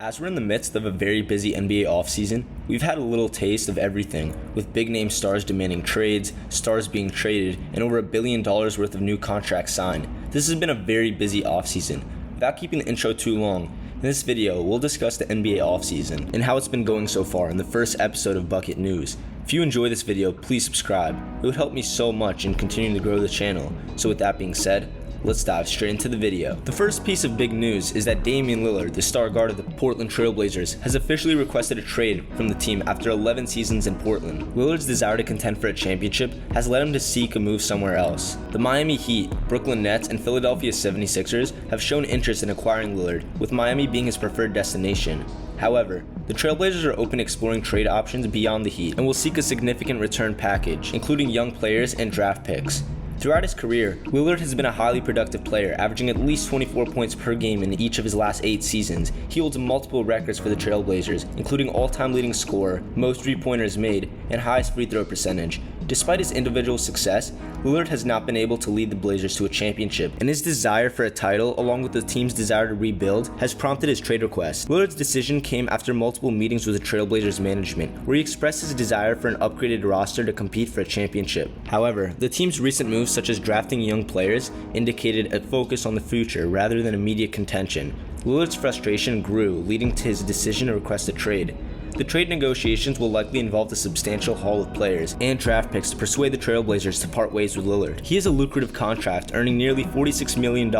As we're in the midst of a very busy NBA offseason, we've had a little taste of everything, with big-name stars demanding trades, stars being traded, and over $1 billion worth of new contracts signed. This has been a very busy offseason. Without keeping the intro too long, in this video, we'll discuss the NBA offseason and how it's been going so far in the first episode of Bucket News. If you enjoy this video, please subscribe. It would help me so much in continuing to grow the channel. So with that being said, let's dive straight into the video. The first piece of big news is that Damian Lillard, the star guard of the Portland Trail Blazers, has officially requested a trade from the team after 11 seasons in Portland. Lillard's desire to contend for a championship has led him to seek a move somewhere else. The Miami Heat, Brooklyn Nets, and Philadelphia 76ers have shown interest in acquiring Lillard, with Miami being his preferred destination. However, the Trailblazers are open to exploring trade options beyond the Heat and will seek a significant return package, including young players and draft picks. Throughout his career, Lillard has been a highly productive player, averaging at least 24 points per game in each of his last 8 seasons. He holds multiple records for the Trailblazers, including all-time leading scorer, most three-pointers made, and highest free throw percentage. Despite his individual success, Lillard has not been able to lead the Blazers to a championship, and his desire for a title, along with the team's desire to rebuild, has prompted his trade request. Lillard's decision came after multiple meetings with the Trailblazers management, where he expressed his desire for an upgraded roster to compete for a championship. However, the team's recent moves, such as drafting young players, indicated a focus on the future rather than immediate contention. Lillard's frustration grew, leading to his decision to request a trade. The trade negotiations will likely involve a substantial haul of players and draft picks to persuade the Trailblazers to part ways with Lillard. He has a lucrative contract, earning nearly $46 million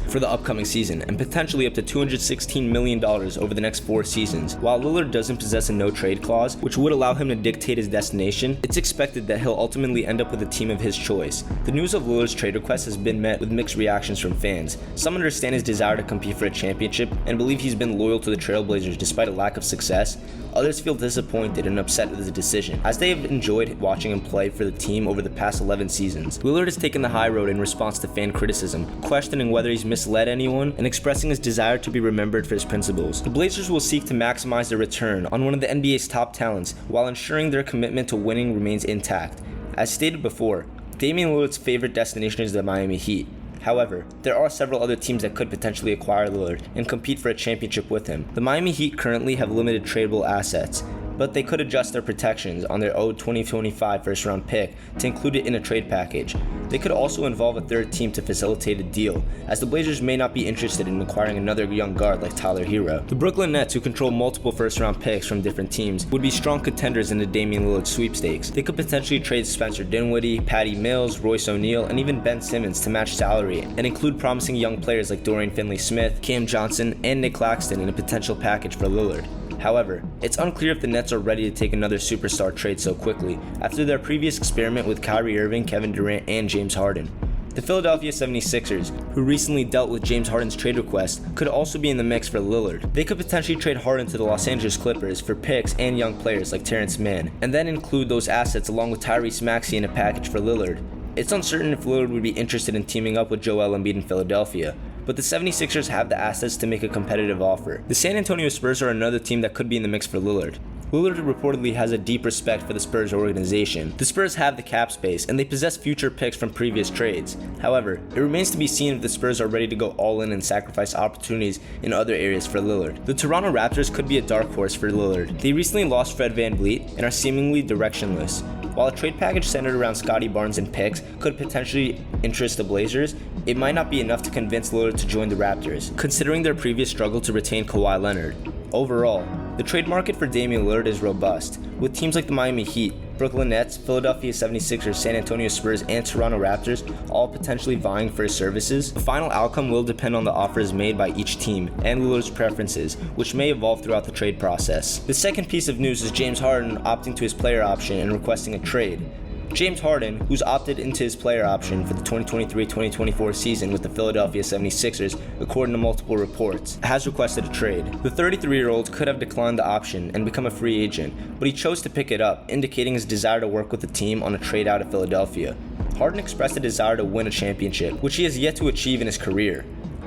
for the upcoming season and potentially up to $216 million over the next 4 seasons. While Lillard doesn't possess a no-trade clause, which would allow him to dictate his destination, it's expected that he'll ultimately end up with a team of his choice. The news of Lillard's trade request has been met with mixed reactions from fans. Some understand his desire to compete for a championship and believe he's been loyal to the Trailblazers despite a lack of success. Others feel disappointed and upset with his decision, as they have enjoyed watching him play for the team over the past 11 seasons. Lillard has taken the high road in response to fan criticism, questioning whether he's misled anyone and expressing his desire to be remembered for his principles. The Blazers will seek to maximize their return on one of the NBA's top talents while ensuring their commitment to winning remains intact. As stated before, Damian Lillard's favorite destination is the Miami Heat. However, there are several other teams that could potentially acquire Lillard and compete for a championship with him. The Miami Heat currently have limited tradable assets, but they could adjust their protections on their owed 2025 first-round pick to include it in a trade package. They could also involve a third team to facilitate a deal, as the Blazers may not be interested in acquiring another young guard like Tyler Hero. The Brooklyn Nets, who control multiple first-round picks from different teams, would be strong contenders in the Damian Lillard sweepstakes. They could potentially trade Spencer Dinwiddie, Patty Mills, Royce O'Neal, and even Ben Simmons to match salary, and include promising young players like Dorian Finney-Smith, Cam Johnson, and Nick Claxton in a potential package for Lillard. However, it's unclear if the Nets are ready to take another superstar trade so quickly, after their previous experiment with Kyrie Irving, Kevin Durant, and James Harden. The Philadelphia 76ers, who recently dealt with James Harden's trade request, could also be in the mix for Lillard. They could potentially trade Harden to the Los Angeles Clippers for picks and young players like Terrence Mann, and then include those assets along with Tyrese Maxey in a package for Lillard. It's uncertain if Lillard would be interested in teaming up with Joel Embiid in Philadelphia, but the 76ers have the assets to make a competitive offer. The San Antonio Spurs are another team that could be in the mix for Lillard. Lillard reportedly has a deep respect for the Spurs organization. The Spurs have the cap space, and they possess future picks from previous trades. However, it remains to be seen if the Spurs are ready to go all in and sacrifice opportunities in other areas for Lillard. The Toronto Raptors could be a dark horse for Lillard. They recently lost Fred VanVleet and are seemingly directionless. While a trade package centered around Scottie Barnes and picks could potentially interest the Blazers, it might not be enough to convince Lillard to join the Raptors, considering their previous struggle to retain Kawhi Leonard. Overall, the trade market for Damian Lillard is robust, with teams like the Miami Heat, Brooklyn Nets, Philadelphia 76ers, San Antonio Spurs, and Toronto Raptors all potentially vying for his services. The final outcome will depend on the offers made by each team and Lillard's preferences, which may evolve throughout the trade process. The second piece of news is James Harden opting to his player option and requesting a trade. James Harden, who's opted into his player option for the 2023-2024 season with the Philadelphia 76ers, according to multiple reports, has requested a trade. The 33-year-old could have declined the option and become a free agent, but he chose to pick it up, indicating his desire to work with the team on a trade out of Philadelphia. Harden expressed a desire to win a championship, which he has yet to achieve in his career,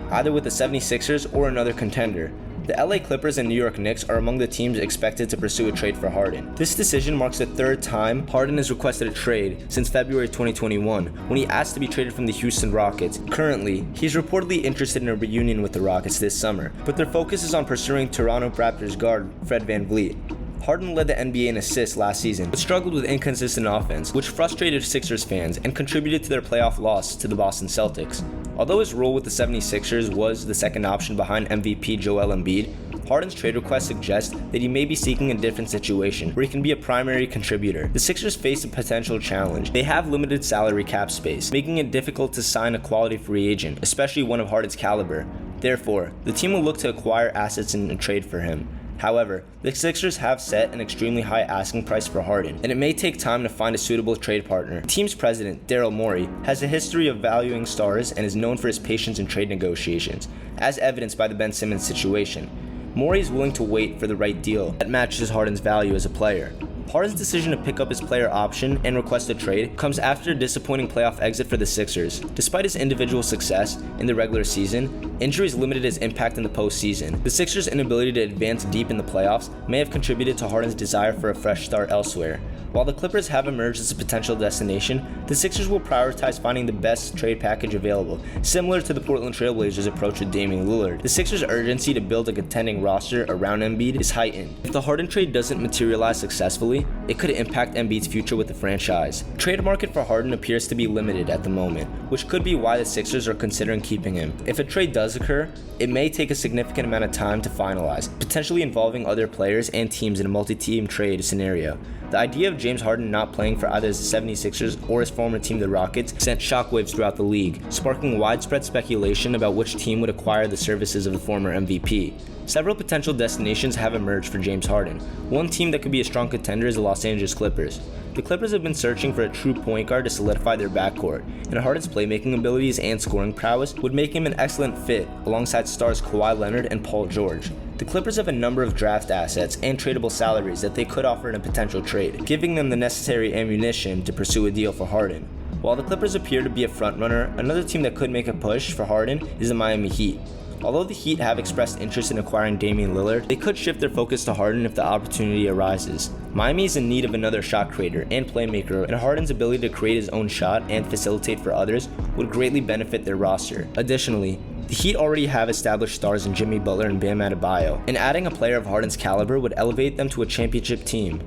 either with the 76ers or another contender. The LA Clippers and New York Knicks are among the teams expected to pursue a trade for Harden. This decision marks the third time Harden has requested a trade since February 2021, when he asked to be traded from the Houston Rockets. Currently, he's reportedly interested in a reunion with the Rockets this summer, but their focus is on pursuing Toronto Raptors guard Fred VanVleet. Harden led the NBA in assists last season, but struggled with inconsistent offense, which frustrated Sixers fans and contributed to their playoff loss to the Boston Celtics. Although his role with the 76ers was the second option behind MVP Joel Embiid, Harden's trade request suggests that he may be seeking a different situation where he can be a primary contributor. The Sixers face a potential challenge. They have limited salary cap space, making it difficult to sign a quality free agent, especially one of Harden's caliber. Therefore, the team will look to acquire assets in a trade for him. However, the Sixers have set an extremely high asking price for Harden, and it may take time to find a suitable trade partner. The team's president, Daryl Morey, has a history of valuing stars and is known for his patience in trade negotiations, as evidenced by the Ben Simmons situation. Morey is willing to wait for the right deal that matches Harden's value as a player. Harden's decision to pick up his player option and request a trade comes after a disappointing playoff exit for the Sixers. Despite his individual success in the regular season, injuries limited his impact in the postseason. The Sixers' inability to advance deep in the playoffs may have contributed to Harden's desire for a fresh start elsewhere. While the Clippers have emerged as a potential destination, the Sixers will prioritize finding the best trade package available, similar to the Portland Trail Blazers' approach with Damian Lillard. The Sixers' urgency to build a contending roster around Embiid is heightened. If the Harden trade doesn't materialize successfully, it could impact Embiid's future with the franchise. The trade market for Harden appears to be limited at the moment, which could be why the Sixers are considering keeping him. If a trade does occur, it may take a significant amount of time to finalize, potentially involving other players and teams in a multi-team trade scenario. The idea of James Harden not playing for either the 76ers or his former team the Rockets sent shockwaves throughout the league, sparking widespread speculation about which team would acquire the services of the former MVP. Several potential destinations have emerged for James Harden. One team that could be a strong contender is the Los Angeles Clippers. The Clippers have been searching for a true point guard to solidify their backcourt, and Harden's playmaking abilities and scoring prowess would make him an excellent fit alongside stars Kawhi Leonard and Paul George. The Clippers have a number of draft assets and tradable salaries that they could offer in a potential trade, giving them the necessary ammunition to pursue a deal for Harden. While the Clippers appear to be a frontrunner, another team that could make a push for Harden is the Miami Heat. Although the Heat have expressed interest in acquiring Damian Lillard, they could shift their focus to Harden if the opportunity arises. Miami is in need of another shot creator and playmaker, and Harden's ability to create his own shot and facilitate for others would greatly benefit their roster. Additionally, the Heat already have established stars in Jimmy Butler and Bam Adebayo, and adding a player of Harden's caliber would elevate them to a championship team.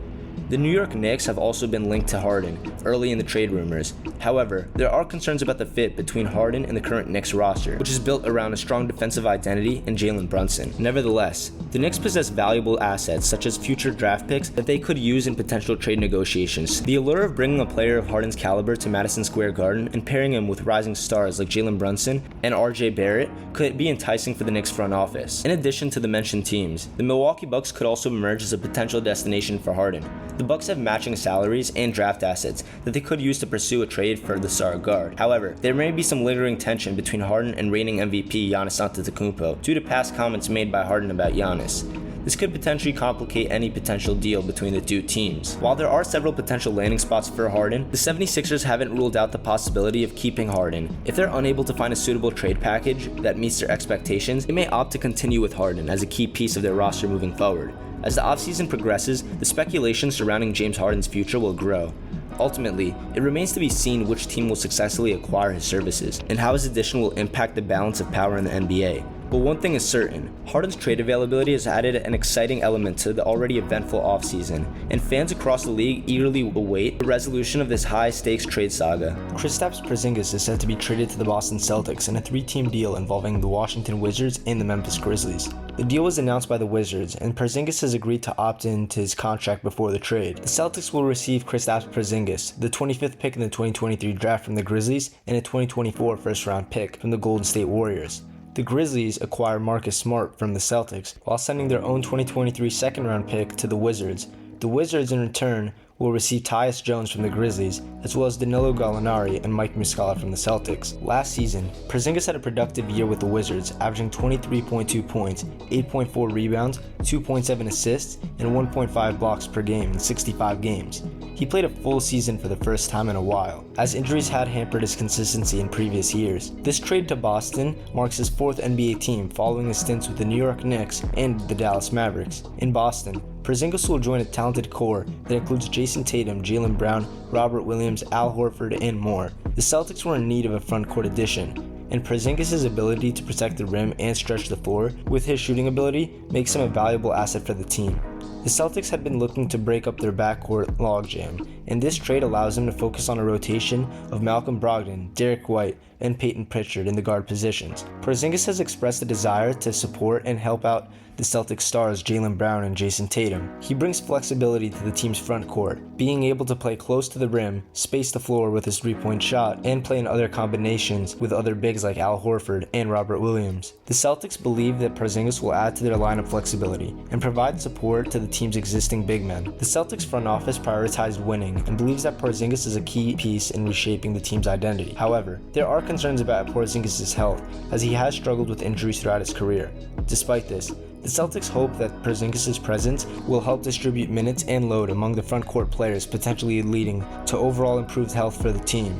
The New York Knicks have also been linked to Harden early in the trade rumors. However, there are concerns about the fit between Harden and the current Knicks roster, which is built around a strong defensive identity and Jalen Brunson. Nevertheless, the Knicks possess valuable assets such as future draft picks that they could use in potential trade negotiations. The allure of bringing a player of Harden's caliber to Madison Square Garden and pairing him with rising stars like Jalen Brunson and RJ Barrett could be enticing for the Knicks front office. In addition to the mentioned teams, the Milwaukee Bucks could also emerge as a potential destination for Harden. The Bucks have matching salaries and draft assets that they could use to pursue a trade for the star guard. However, there may be some lingering tension between Harden and reigning MVP Giannis Antetokounmpo due to past comments made by Harden about Giannis. This could potentially complicate any potential deal between the two teams. While there are several potential landing spots for Harden, the 76ers haven't ruled out the possibility of keeping Harden. If they're unable to find a suitable trade package that meets their expectations, they may opt to continue with Harden as a key piece of their roster moving forward. As the offseason progresses, the speculation surrounding James Harden's future will grow. Ultimately, it remains to be seen which team will successfully acquire his services, and how his addition will impact the balance of power in the NBA. But one thing is certain, Harden's trade availability has added an exciting element to the already eventful offseason, and fans across the league eagerly await the resolution of this high-stakes trade saga. Kristaps Porzingis is set to be traded to the Boston Celtics in a 3-team deal involving the Washington Wizards and the Memphis Grizzlies. The deal was announced by the Wizards, and Porzingis has agreed to opt into his contract before the trade. The Celtics will receive Kristaps Porzingis, the 25th pick in the 2023 draft from the Grizzlies, and a 2024 first-round pick from the Golden State Warriors. The Grizzlies acquired Marcus Smart from the Celtics while sending their own 2023 second-round pick to the Wizards. The Wizards, in return, will receive Tyus Jones from the Grizzlies, as well as Danilo Gallinari and Mike Muscala from the Celtics. Last season, Porzingis had a productive year with the Wizards, averaging 23.2 points, 8.4 rebounds, 2.7 assists, and 1.5 blocks per game in 65 games. He played a full season for the first time in a while, as injuries had hampered his consistency in previous years. This trade to Boston marks his fourth NBA team following his stints with the New York Knicks and the Dallas Mavericks. In Boston, Porzingis will join a talented core that includes Jason Tatum, Jaylen Brown, Robert Williams, Al Horford, and more. The Celtics were in need of a front court addition, and Porzingis' ability to protect the rim and stretch the floor with his shooting ability makes him a valuable asset for the team. The Celtics had been looking to break up their backcourt logjam, and this trade allows them to focus on a rotation of Malcolm Brogdon, Derek White, and Peyton Pritchard in the guard positions. Porzingis has expressed a desire to support and help out the Celtics stars Jaylen Brown and Jason Tatum. He brings flexibility to the team's front court, being able to play close to the rim, space the floor with his three-point shot, and play in other combinations with other bigs like Al Horford and Robert Williams. The Celtics believe that Porzingis will add to their lineup flexibility and provide support to the team's existing big men. The Celtics front office prioritized winning and believes that Porzingis is a key piece in reshaping the team's identity. However, there are concerns about Porzingis' health, as he has struggled with injuries throughout his career. Despite this, the Celtics hope that Porzingis' presence will help distribute minutes and load among the front court players, potentially leading to overall improved health for the team.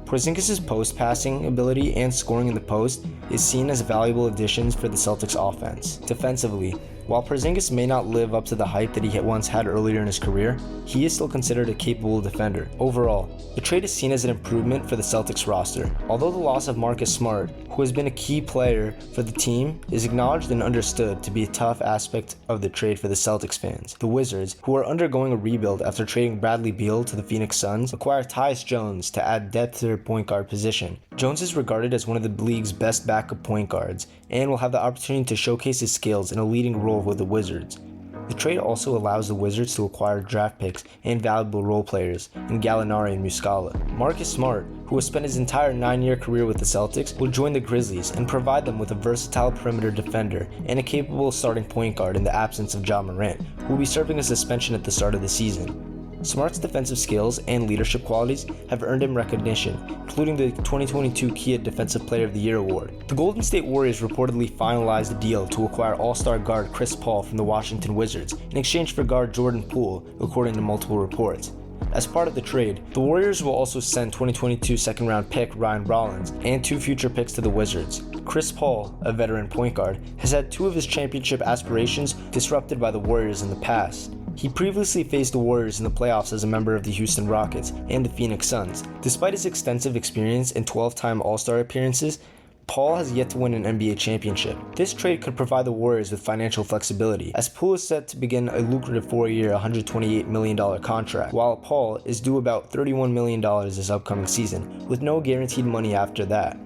Porzingis' post-passing ability and scoring in the post is seen as valuable additions for the Celtics offense. Defensively, while Porzingis may not live up to the hype that he once had earlier in his career, he is still considered a capable defender. Overall, the trade is seen as an improvement for the Celtics roster. Although the loss of Marcus Smart, who has been a key player for the team, is acknowledged and understood to be a tough aspect of the trade for the Celtics fans, the Wizards, who are undergoing a rebuild after trading Bradley Beal to the Phoenix Suns, acquire Tyus Jones to add depth to their point guard position. Jones is regarded as one of the league's best backup point guards and will have the opportunity to showcase his skills in a leading role with the Wizards. The trade also allows the Wizards to acquire draft picks and valuable role players in Gallinari and Muscala. Marcus Smart, who has spent his entire 9-year career with the Celtics, will join the Grizzlies and provide them with a versatile perimeter defender and a capable starting point guard in the absence of Ja Morant, who will be serving a suspension at the start of the season. Smart's defensive skills and leadership qualities have earned him recognition, including the 2022 Kia Defensive Player of the Year award. The Golden State Warriors reportedly finalized a deal to acquire All-Star guard Chris Paul from the Washington Wizards in exchange for guard Jordan Poole, according to multiple reports. As part of the trade, the Warriors will also send 2022 second-round pick Ryan Rollins and 2 future picks to the Wizards. Chris Paul, a veteran point guard, has had 2 of his championship aspirations disrupted by the Warriors in the past. He previously faced the Warriors in the playoffs as a member of the Houston Rockets and the Phoenix Suns. Despite his extensive experience and 12-time All-Star appearances, Paul has yet to win an NBA championship. This trade could provide the Warriors with financial flexibility, as Poole is set to begin a lucrative 4-year, $128 million contract, while Paul is due about $31 million this upcoming season, with no guaranteed money after that.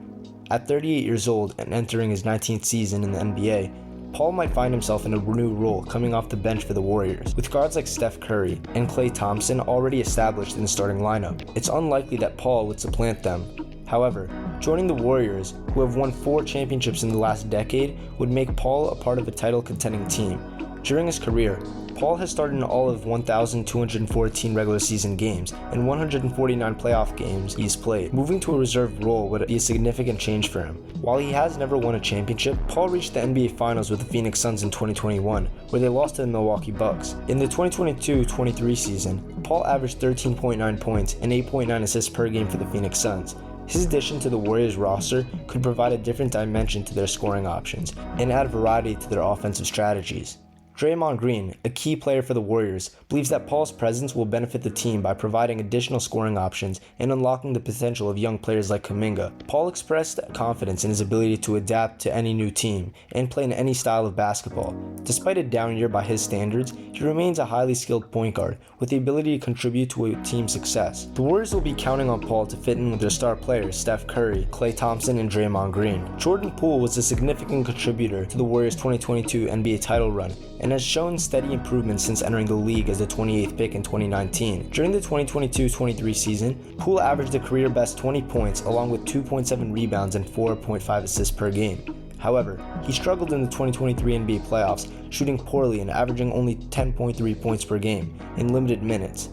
At 38 years old and entering his 19th season in the NBA, Paul might find himself in a new role coming off the bench for the Warriors, with guards like Steph Curry and Klay Thompson already established in the starting lineup. It's unlikely that Paul would supplant them. However, joining the Warriors, who have won 4 championships in the last decade, would make Paul a part of a title-contending team. During his career, Paul has started in all of 1,214 regular season games and 149 playoff games he's played. Moving to a reserve role would be a significant change for him. While he has never won a championship, Paul reached the NBA Finals with the Phoenix Suns in 2021, where they lost to the Milwaukee Bucks. In the 2022-23 season, Paul averaged 13.9 points and 8.9 assists per game for the Phoenix Suns. His addition to the Warriors roster could provide a different dimension to their scoring options and add variety to their offensive strategies. Draymond Green, a key player for the Warriors, believes that Paul's presence will benefit the team by providing additional scoring options and unlocking the potential of young players like Kuminga. Paul expressed confidence in his ability to adapt to any new team and play in any style of basketball. Despite a down year by his standards, he remains a highly skilled point guard with the ability to contribute to a team's success. The Warriors will be counting on Paul to fit in with their star players Steph Curry, Klay Thompson, and Draymond Green. Jordan Poole was a significant contributor to the Warriors' 2022 NBA title run and has shown steady improvement since entering the league as the 28th pick in 2019. During the 2022-23 season, Poole averaged a career-best 20 points along with 2.7 rebounds and 4.5 assists per game. However, he struggled in the 2023 NBA playoffs, shooting poorly and averaging only 10.3 points per game in limited minutes.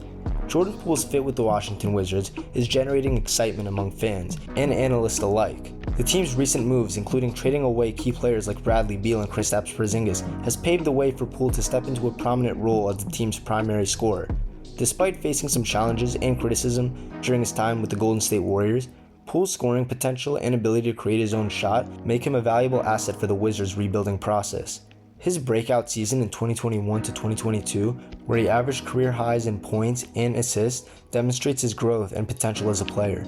Jordan Poole's fit with the Washington Wizards is generating excitement among fans and analysts alike. The team's recent moves, including trading away key players like Bradley Beal and Kristaps Porzingis, has paved the way for Poole to step into a prominent role as the team's primary scorer. Despite facing some challenges and criticism during his time with the Golden State Warriors, Poole's scoring potential and ability to create his own shot make him a valuable asset for the Wizards' rebuilding process. His breakout season in 2021 to 2022, where he averaged career highs in points and assists, demonstrates his growth and potential as a player.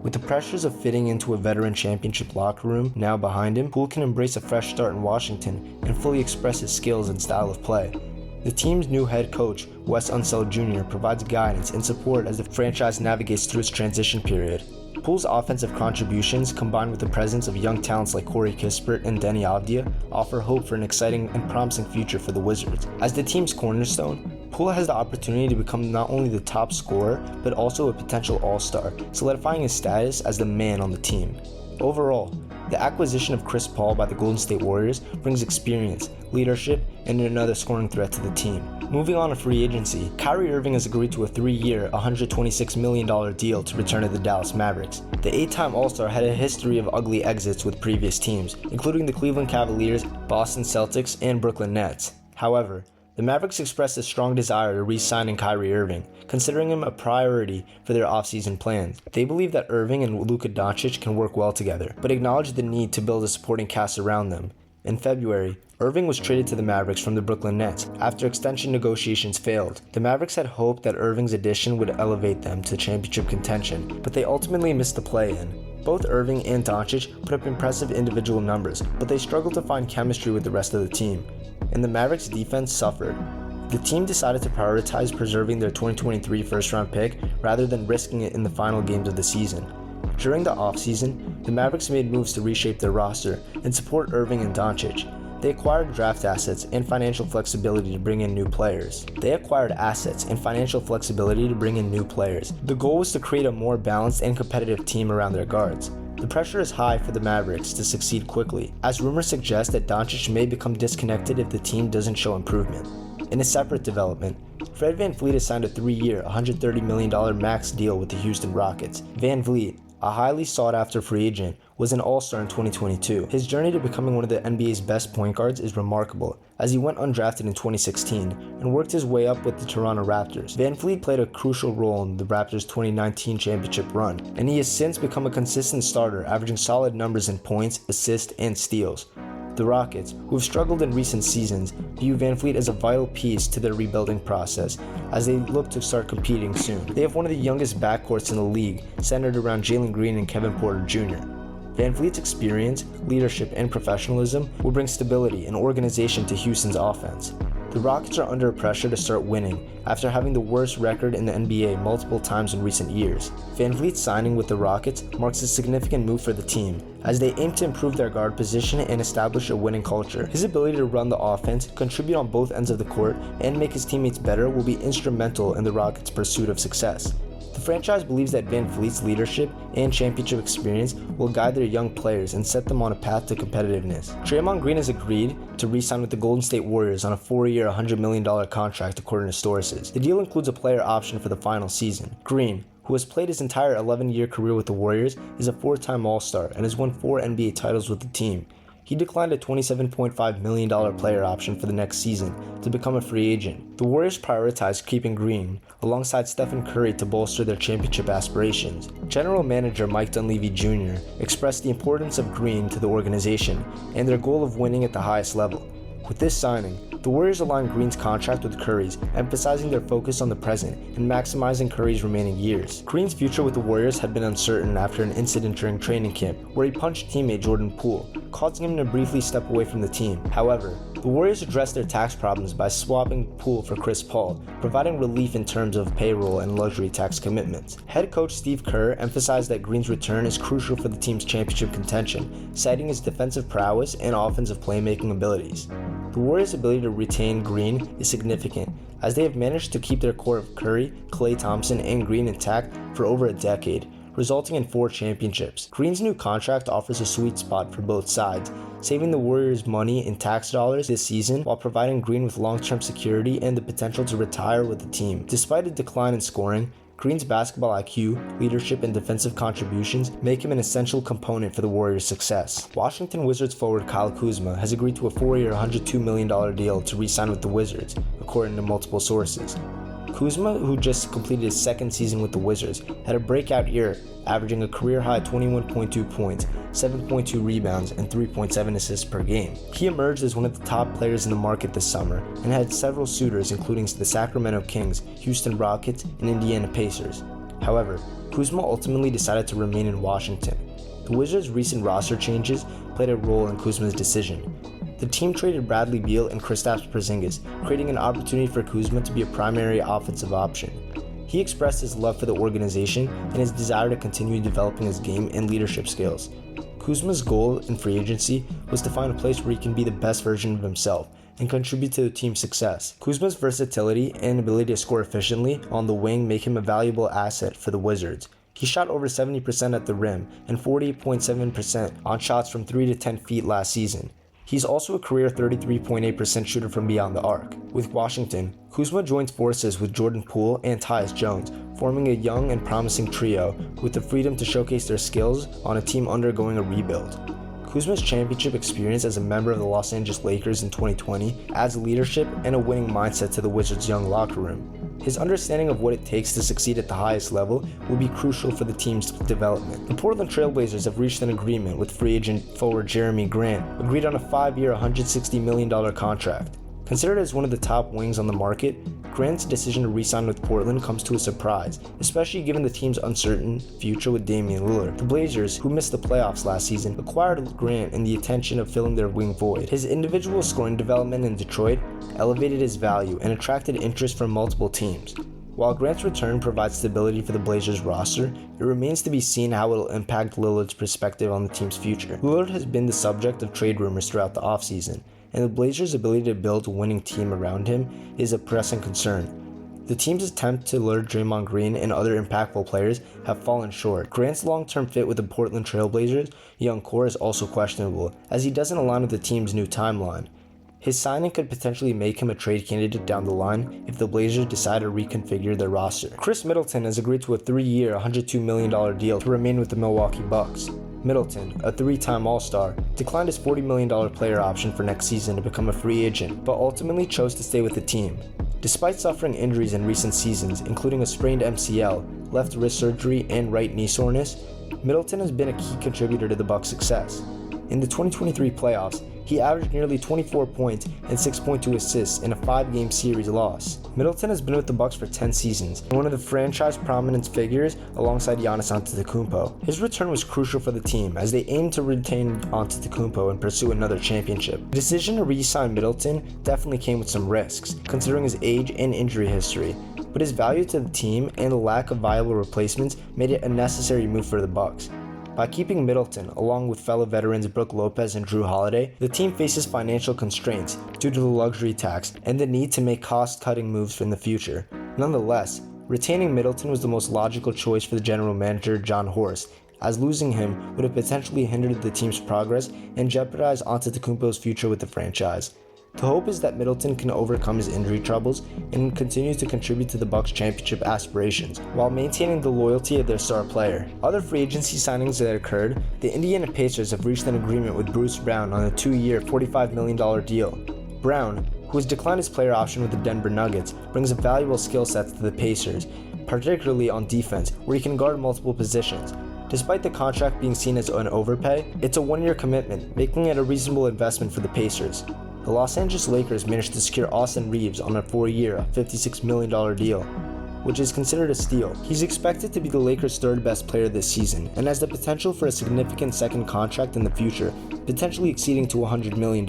With the pressures of fitting into a veteran championship locker room now behind him, Poole can embrace a fresh start in Washington and fully express his skills and style of play. The team's new head coach, Wes Unseld Jr., provides guidance and support as the franchise navigates through its transition period. Poole's offensive contributions, combined with the presence of young talents like Corey Kispert and Deni Avdija, offer hope for an exciting and promising future for the Wizards. As the team's cornerstone, Poole has the opportunity to become not only the top scorer, but also a potential all-star, solidifying his status as the man on the team. Overall, the acquisition of Chris Paul by the Golden State Warriors brings experience, leadership, and another scoring threat to the team. Moving on to free agency, Kyrie Irving has agreed to a 3-year, $126 million deal to return to the Dallas Mavericks. The 8-time All-Star had a history of ugly exits with previous teams, including the Cleveland Cavaliers, Boston Celtics, and Brooklyn Nets. However, the Mavericks expressed a strong desire to re-sign Kyrie Irving, considering him a priority for their offseason plans. They believe that Irving and Luka Doncic can work well together, but acknowledge the need to build a supporting cast around them. In February, Irving was traded to the Mavericks from the Brooklyn Nets after extension negotiations failed. The Mavericks had hoped that Irving's addition would elevate them to championship contention, but they ultimately missed the play-in. Both Irving and Doncic put up impressive individual numbers, but they struggled to find chemistry with the rest of the team, and the Mavericks' defense suffered. The team decided to prioritize preserving their 2023 first-round pick rather than risking it in the final games of the season. During the offseason, the Mavericks made moves to reshape their roster and support Irving and Doncic. They acquired draft assets and financial flexibility to bring in new players. The goal was to create a more balanced and competitive team around their guards. The pressure is high for the Mavericks to succeed quickly, as rumors suggest that Doncic may become disconnected if the team doesn't show improvement. In a separate development, Fred VanVleet has signed a 3-year, $130 million max deal with the Houston Rockets. VanVleet, a highly sought-after free agent, was an all-star in 2022. His journey to becoming one of the NBA's best point guards is remarkable, as he went undrafted in 2016 and worked his way up with the Toronto Raptors. VanVleet played a crucial role in the Raptors' 2019 championship run, and he has since become a consistent starter, averaging solid numbers in points, assists, and steals. The Rockets, who have struggled in recent seasons, view VanVleet as a vital piece to their rebuilding process as they look to start competing soon. They have one of the youngest backcourts in the league, centered around Jalen Green and Kevin Porter Jr. VanVleet's experience, leadership, and professionalism will bring stability and organization to Houston's offense. The Rockets are under pressure to start winning after having the worst record in the NBA multiple times in recent years. VanVleet's signing with the Rockets marks a significant move for the team, as they aim to improve their guard position and establish a winning culture. His ability to run the offense, contribute on both ends of the court, and make his teammates better will be instrumental in the Rockets' pursuit of success. The franchise believes that VanVleet's leadership and championship experience will guide their young players and set them on a path to competitiveness. Draymond Green has agreed to re-sign with the Golden State Warriors on a 4-year, $100 million contract, according to sources. The deal includes a player option for the final season. Green, who has played his entire 11-year career with the Warriors, is a 4-time All-Star and has won 4 NBA titles with the team. He declined a $27.5 million player option for the next season to become a free agent. The Warriors prioritized keeping Green alongside Stephen Curry to bolster their championship aspirations. General Manager Mike Dunleavy Jr. expressed the importance of Green to the organization and their goal of winning at the highest level. With this signing, the Warriors aligned Green's contract with Curry's, emphasizing their focus on the present and maximizing Curry's remaining years. Green's future with the Warriors had been uncertain after an incident during training camp where he punched teammate Jordan Poole, causing him to briefly step away from the team. However, the Warriors addressed their tax problems by swapping Poole for Chris Paul, providing relief in terms of payroll and luxury tax commitments. Head coach Steve Kerr emphasized that Green's return is crucial for the team's championship contention, citing his defensive prowess and offensive playmaking abilities. The Warriors' ability to retain Green is significant, as they have managed to keep their core of Curry, Klay Thompson, and Green intact for over a decade, resulting in 4 championships. Green's new contract offers a sweet spot for both sides, saving the Warriors money in tax dollars this season while providing Green with long-term security and the potential to retire with the team. Despite a decline in scoring, Green's basketball IQ, leadership, and defensive contributions make him an essential component for the Warriors' success. Washington Wizards forward Kyle Kuzma has agreed to a 4-year, $102 million deal to re-sign with the Wizards, according to multiple sources. Kuzma, who just completed his second season with the Wizards, had a breakout year, averaging a career-high 21.2 points, 7.2 rebounds, and 3.7 assists per game. He emerged as one of the top players in the market this summer and had several suitors including the Sacramento Kings, Houston Rockets, and Indiana Pacers. However, Kuzma ultimately decided to remain in Washington. The Wizards' recent roster changes played a role in Kuzma's decision. The team traded Bradley Beal and Kristaps Porzingis, creating an opportunity for Kuzma to be a primary offensive option. He expressed his love for the organization and his desire to continue developing his game and leadership skills. Kuzma's goal in free agency was to find a place where he can be the best version of himself and contribute to the team's success. Kuzma's versatility and ability to score efficiently on the wing make him a valuable asset for the Wizards. He shot over 70% at the rim and 48.7% on shots from 3 to 10 feet last season. He's also a career 33.8% shooter from beyond the arc. With Washington, Kuzma joins forces with Jordan Poole and Tyus Jones, forming a young and promising trio with the freedom to showcase their skills on a team undergoing a rebuild. Kuzma's championship experience as a member of the Los Angeles Lakers in 2020 adds leadership and a winning mindset to the Wizards' young locker room. His understanding of what it takes to succeed at the highest level will be crucial for the team's development. The Portland Trail Blazers have reached an agreement with free agent forward Jeremy Grant, agreed on a 5-year, $160 million contract. Considered as one of the top wings on the market, Grant's decision to re-sign with Portland comes to a surprise, especially given the team's uncertain future with Damian Lillard. The Blazers, who missed the playoffs last season, acquired Grant in the intention of filling their wing void. His individual scoring development in Detroit elevated his value and attracted interest from multiple teams. While Grant's return provides stability for the Blazers roster, it remains to be seen how it will impact Lillard's perspective on the team's future. Lillard has been the subject of trade rumors throughout the offseason, and the Blazers' ability to build a winning team around him is a pressing concern. The team's attempt to lure Draymond Green and other impactful players have fallen short. Grant's long-term fit with the Portland Trail Blazers' young core is also questionable, as he doesn't align with the team's new timeline. His signing could potentially make him a trade candidate down the line if the Blazers decide to reconfigure their roster. Chris Middleton has agreed to a 3-year, $102 million deal to remain with the Milwaukee Bucks. Middleton, a 3-time All-Star, declined his $40 million player option for next season to become a free agent, but ultimately chose to stay with the team. Despite suffering injuries in recent seasons, including a sprained MCL, left wrist surgery, and right knee soreness, Middleton has been a key contributor to the Bucks' success. In the 2023 playoffs, he averaged nearly 24 points and 6.2 assists in a 5-game series loss. Middleton has been with the Bucks for 10 seasons and one of the franchise prominence figures alongside Giannis Antetokounmpo. His return was crucial for the team as they aimed to retain Antetokounmpo and pursue another championship. The decision to re-sign Middleton definitely came with some risks, considering his age and injury history, but his value to the team and the lack of viable replacements made it a necessary move for the Bucks. By keeping Middleton, along with fellow veterans Brook Lopez and Drew Holiday, the team faces financial constraints due to the luxury tax and the need to make cost-cutting moves in the future. Nonetheless, retaining Middleton was the most logical choice for the general manager John Horst, as losing him would have potentially hindered the team's progress and jeopardized Antetokounmpo's future with the franchise. The hope is that Middleton can overcome his injury troubles and continue to contribute to the Bucks' championship aspirations while maintaining the loyalty of their star player. Other free agency signings that occurred, the Indiana Pacers have reached an agreement with Bruce Brown on a 2-year, $45 million deal. Brown, who has declined his player option with the Denver Nuggets, brings a valuable skill set to the Pacers, particularly on defense, where he can guard multiple positions. Despite the contract being seen as an overpay, it's a 1-year commitment, making it a reasonable investment for the Pacers. The Los Angeles Lakers managed to secure Austin Reeves on a 4-year, $56 million deal, which is considered a steal. He's expected to be the Lakers' third best player this season and has the potential for a significant second contract in the future, potentially exceeding to $100 million.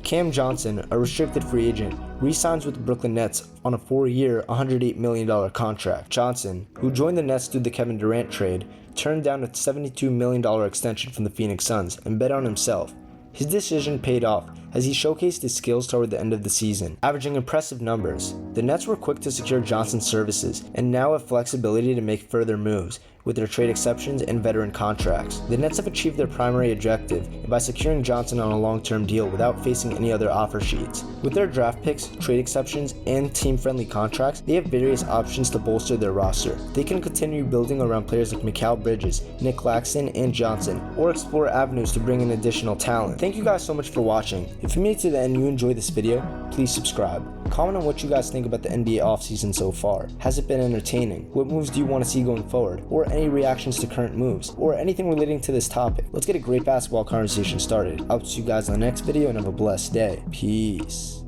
Cam Johnson, a restricted free agent, re-signs with the Brooklyn Nets on a 4-year, $108 million contract. Johnson, who joined the Nets through the Kevin Durant trade, turned down a $72 million extension from the Phoenix Suns and bet on himself. His decision paid off as he showcased his skills toward the end of the season, averaging impressive numbers. The Nets were quick to secure Johnson's services and now have flexibility to make further moves, with their trade exceptions and veteran contracts. The Nets have achieved their primary objective by securing Johnson on a long-term deal without facing any other offer sheets. With their draft picks, trade exceptions, and team-friendly contracts, they have various options to bolster their roster. They can continue building around players like Mikal Bridges, Nick Claxton, and Johnson, or explore avenues to bring in additional talent. Thank you guys so much for watching. If you made it to the end and you enjoyed this video, please subscribe. Comment on what you guys think about the NBA offseason so far. Has it been entertaining? What moves do you want to see going forward? Or any reactions to current moves? Or anything relating to this topic? Let's get a great basketball conversation started. I'll see you guys in the next video and have a blessed day. Peace.